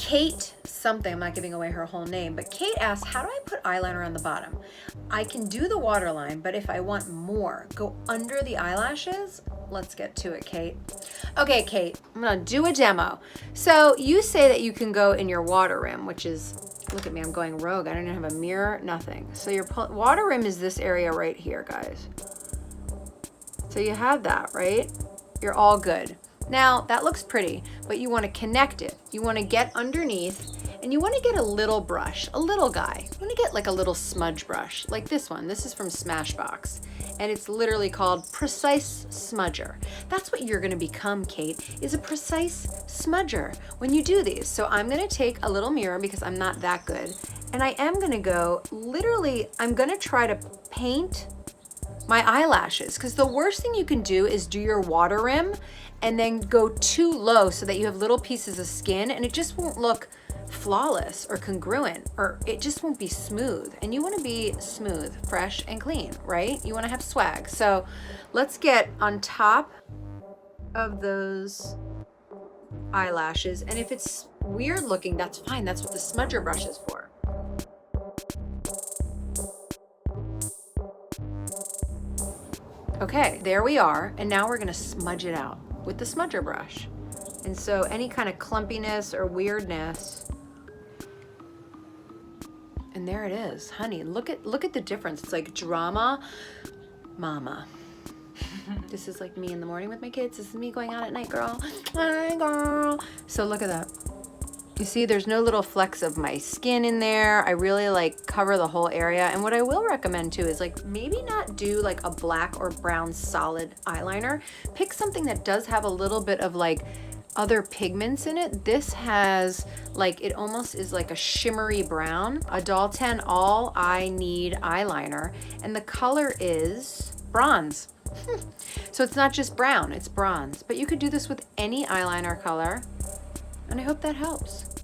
Kate something, I'm not giving away her whole name, but Kate asked, how do I put eyeliner on the bottom? I can do the waterline, but if I want more, go under the eyelashes. Let's get to it, Kate. Okay, Kate, I'm gonna do a demo. So you say that you can go in your water rim, which is, look at me, I'm going rogue. I don't even have a mirror, nothing. So your water rim is this area right here, guys. So you have that, right? You're all good. Now that looks pretty, but you want to connect it. You want to get underneath and you want to get a little brush, a little guy. You want to get like a little smudge brush, like this one. This is from Smashbox and it's literally called Precise Smudger. That's what you're going to become, Kate, is a precise smudger when you do these. So I'm going to take a little mirror because I'm not that good. And I am going to go, literally, I'm going to try to paint my eyelashes, because the worst thing you can do is do your water rim and then go too low so that you have little pieces of skin and it just won't look flawless or congruent, or it just won't be smooth. And you want to be smooth, fresh, and clean, right? You want to have swag. So let's get on top of those eyelashes. And if it's weird looking, that's fine. That's what the smudger brush is for. Okay, there we are. And now we're gonna smudge it out with the smudger brush. And so any kind of clumpiness or weirdness, and there it is, honey. Look at the difference. It's like drama, mama. This is like me in the morning with my kids. This is me going out at night, girl. Hi, girl. So look at that. You see, there's no little flecks of my skin in there. I really like cover the whole area. And what I will recommend too is like maybe not do like a black or brown solid eyeliner. Pick something that does have a little bit of like other pigments in it. This has like, it almost is like a shimmery brown, a Doll 10 All I Need eyeliner. And the color is bronze. So it's not just brown, it's bronze. But you could do this with any eyeliner color. And I hope that helps.